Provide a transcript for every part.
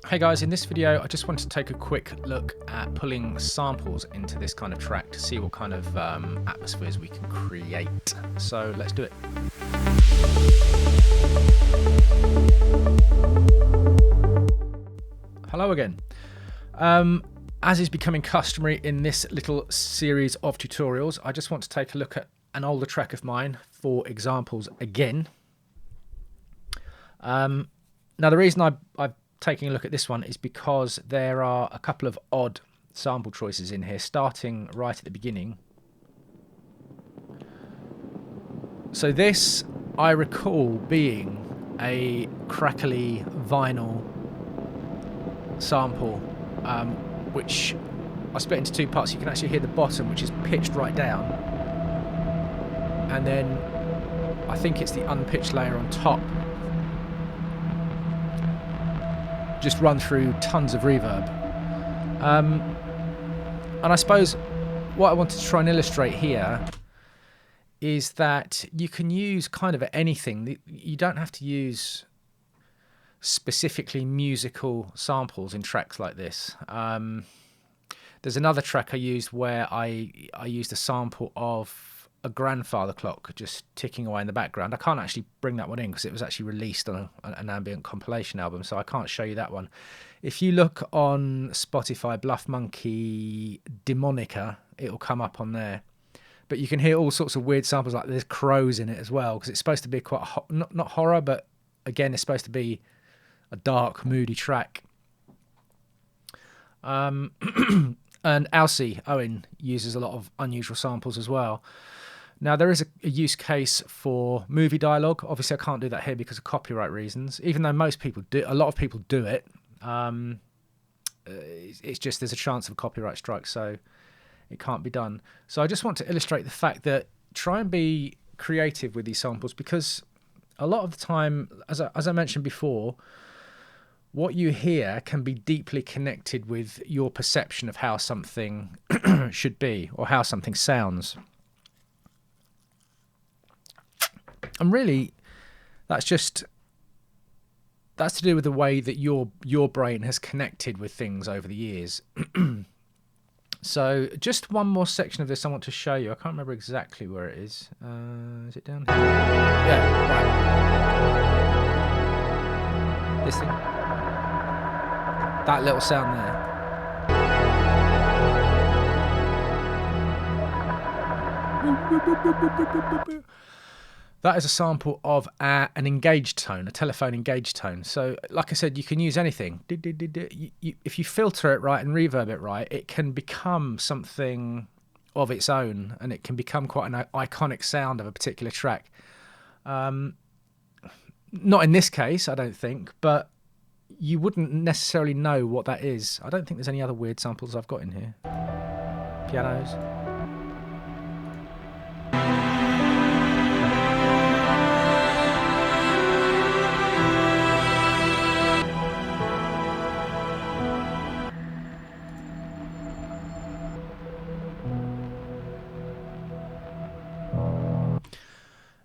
Hey guys, in this video I just wanted to take a quick look at pulling samples into this kind of track to see what kind of atmospheres we can create. So let's do it. Hello again. As is becoming customary in this little series of tutorials, I just want to take a look at an older track of mine for examples again. Now the reason I've taking a look at this one is because there are a couple of odd sample choices in here, starting right at the beginning. So this, I recall being a crackly vinyl sample, which I split into two parts. You can actually hear the bottom, which is pitched right down, and then I think it's the unpitched layer on top just run through tons of reverb. And I suppose what I wanted to try and illustrate here is that you can use kind of anything. You don't have to use specifically musical samples in tracks like this. There's another track I used where I used a sample of a grandfather clock just ticking away in the background. I can't actually bring that one in because it was actually released on an ambient compilation album, so I can't show you that one. If you look on Spotify, Bluff Monkey Demonica, it'll come up on there. But you can hear all sorts of weird samples, like there's crows in it as well, because it's supposed to be quite not horror, but again it's supposed to be a dark, moody track. And Alcy Owen uses a lot of unusual samples as well. Now, there is a use case for movie dialogue. Obviously, I can't do that here because of copyright reasons, even though most people do. A lot of people do it. It's just there's a chance of a copyright strike, so it can't be done. So I just want to illustrate the fact that try and be creative with these samples, because a lot of the time, as I mentioned before, what you hear can be deeply connected with your perception of how something should be or how something sounds. And really, that's to do with the way that your brain has connected with things over the years. So just one more section of this I want to show you. I can't remember exactly where it is. Is it down here? Yeah, right. This thing. That little sound there. That is a sample of an engaged tone, a telephone engaged tone. So, like I said, you can use anything. If you filter it right and reverb it right, it can become something of its own, and it can become quite an iconic sound of a particular track. Not in this case, I don't think, but you wouldn't necessarily know what that is. I don't think there's any other weird samples I've got in here. Pianos.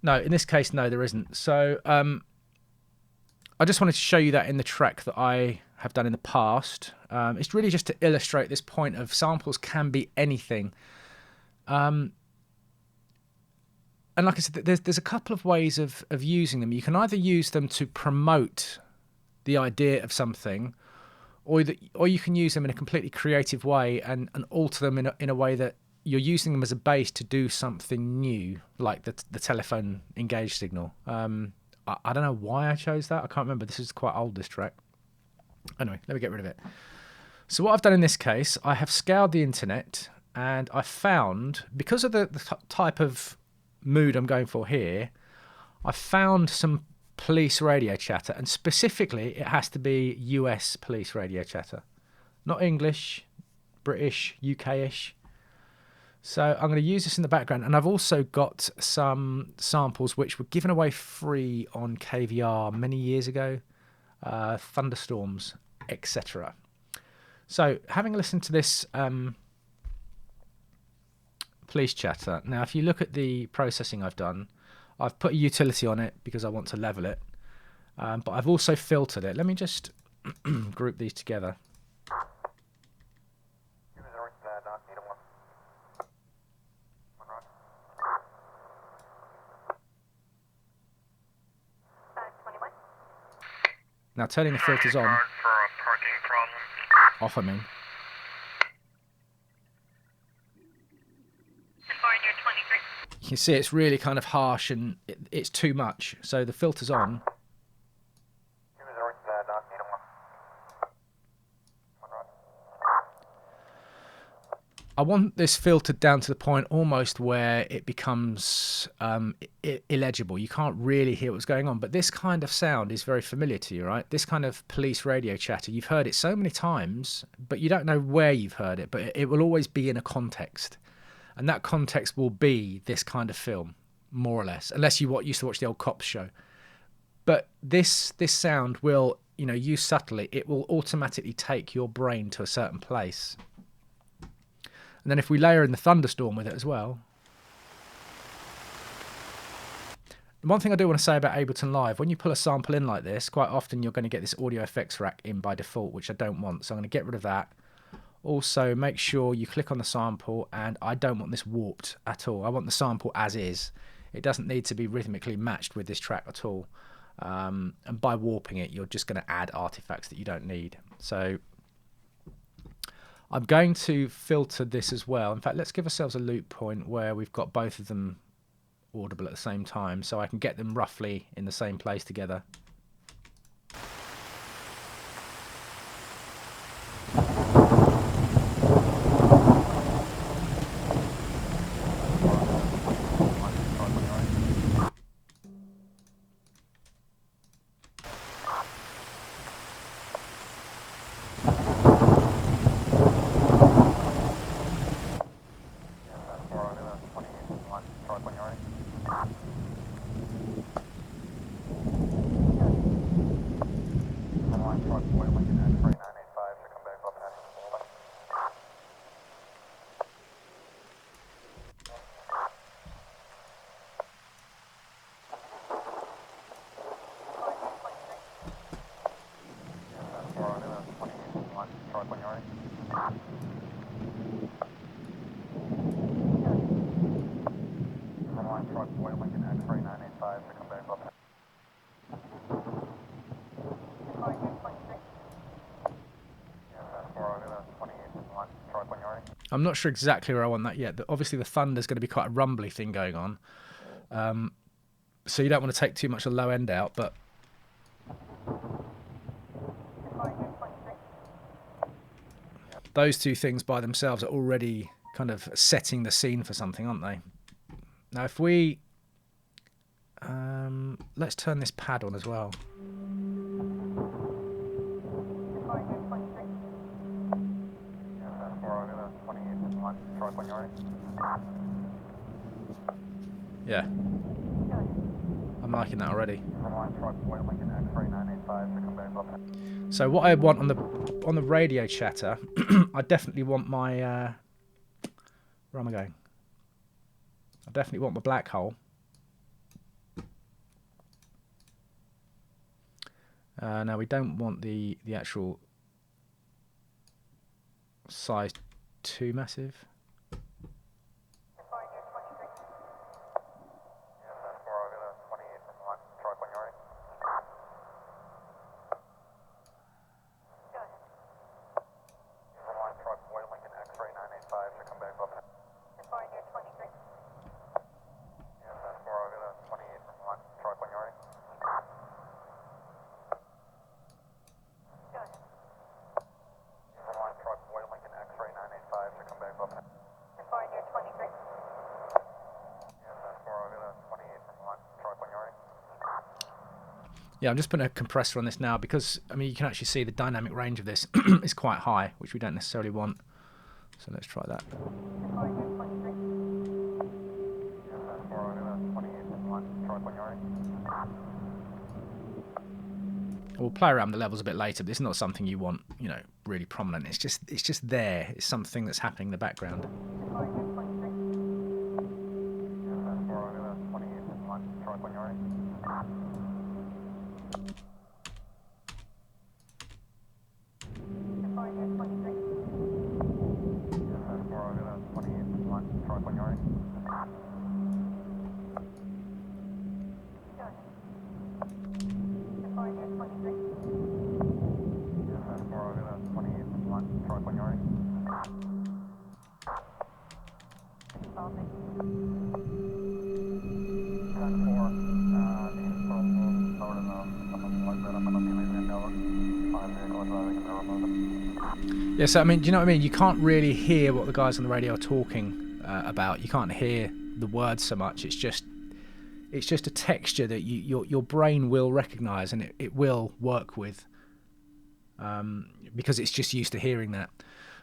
No, in this case, no, there isn't. So I just wanted to show you that in the track that I have done in the past. It's really just to illustrate this point of samples can be anything. And like I said, there's a couple of ways of using them. You can either use them to promote the idea of something, or you can use them in a completely creative way and alter them in a way that you're using them as a base to do something new, like the telephone engaged signal. I don't know why I chose that. I can't remember. This is quite old, this track. Anyway, let me get rid of it. So what I've done in this case, I have scoured the internet, and I found, because of the type of mood I'm going for here, I found some police radio chatter, and specifically it has to be US police radio chatter. Not English, British, UK-ish. So I'm going to use this in the background, and I've also got some samples which were given away free on KVR many years ago, thunderstorms, etc. So having listened to this police chatter, now if you look at the processing I've done, I've put a utility on it because I want to level it, but I've also filtered it. Let me just group these together. Now turning the filters on. Off, I mean. You can see it's really kind of harsh and it's too much. So the filter's on. I want this filtered down to the point almost where it becomes illegible. You can't really hear what's going on. But this kind of sound is very familiar to you, right? This kind of police radio chatter. You've heard it so many times, but you don't know where you've heard it. But it will always be in a context. And that context will be this kind of film, more or less. Unless you used to watch the old Cops show. But this sound will, used subtly, it will automatically take your brain to a certain place. And then if we layer in the thunderstorm with it as well. One thing I do want to say about Ableton Live, when you pull a sample in like this, quite often you're going to get this audio effects rack in by default, which I don't want. So I'm going to get rid of that. Also, make sure you click on the sample, and I don't want this warped at all. I want the sample as is. It doesn't need to be rhythmically matched with this track at all. And by warping it, you're just going to add artifacts that you don't need. So I'm going to filter this as well. In fact, let's give ourselves a loop point where we've got both of them audible at the same time, so I can get them roughly in the same place together. I'm not sure exactly where I want that yet. Obviously, the thunder's going to be quite a rumbly thing going on. So you don't want to take too much of the low end out, but those two things by themselves are already kind of setting the scene for something, aren't they? Now, if we... let's turn this pad on as well. Yeah. I'm liking that already. So what I want on the radio chatter, I definitely want my where am I going? I definitely want my black hole. Now we don't want the actual size too massive. Yeah, I'm just putting a compressor on this now because, I mean, you can actually see the dynamic range of this is quite high, which we don't necessarily want. So let's try that. We'll play around the levels a bit later, but it's not something you want, really prominent. It's just there. It's something that's happening in the background. Yeah, so I mean, do you know what I mean? You can't really hear what the guys on the radio are talking about. You can't hear the words so much. It's just a texture that your brain will recognise and it will work with, because it's just used to hearing that.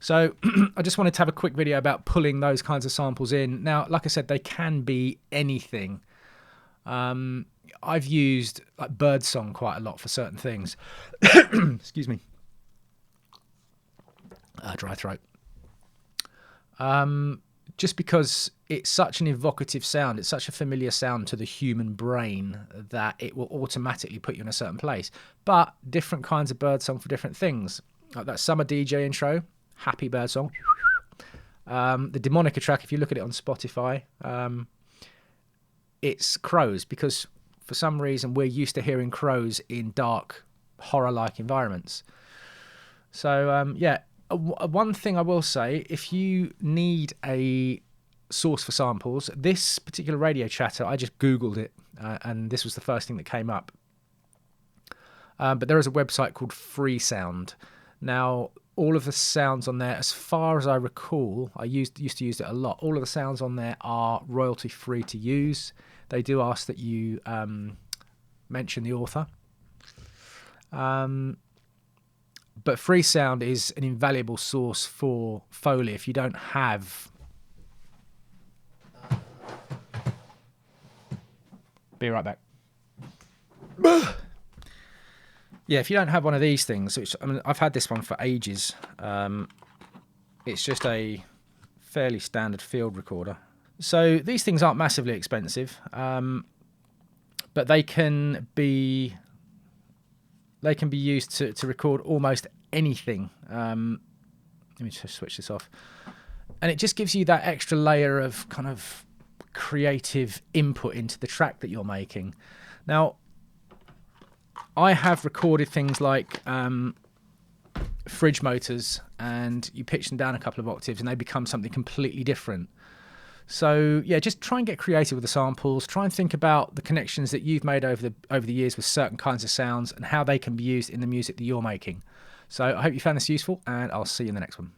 So I just wanted to have a quick video about pulling those kinds of samples in. Now, like I said, they can be anything. I've used like birdsong quite a lot for certain things. Excuse me. Dry throat. Just because it's such an evocative sound, it's such a familiar sound to the human brain that it will automatically put you in a certain place. But different kinds of birdsong for different things. Like that summer DJ intro, happy birdsong. The Demonica track, if you look at it on Spotify, it's crows, because for some reason we're used to hearing crows in dark, horror-like environments. So, yeah. One thing I will say, if you need a source for samples, this particular radio chatter, I just Googled it, and this was the first thing that came up. But there is a website called Freesound. Now, all of the sounds on there, as far as I recall, I used to use it a lot. All of the sounds on there are royalty-free to use. They do ask that you mention the author. But Freesound is an invaluable source for Foley if you don't have... Be right back. Yeah, if you don't have one of these things, which, I mean, I've had this one for ages. It's just a fairly standard field recorder. So these things aren't massively expensive, but they can be used to record almost anything. Let me just switch this off. And it just gives you that extra layer of kind of creative input into the track that you're making. Now, I have recorded things like fridge motors, and you pitch them down a couple of octaves and they become something completely different. So yeah, just try and get creative with the samples. Try and think about the connections that you've made over the years with certain kinds of sounds and how they can be used in the music that you're making. So I hope you found this useful, and I'll see you in the next one.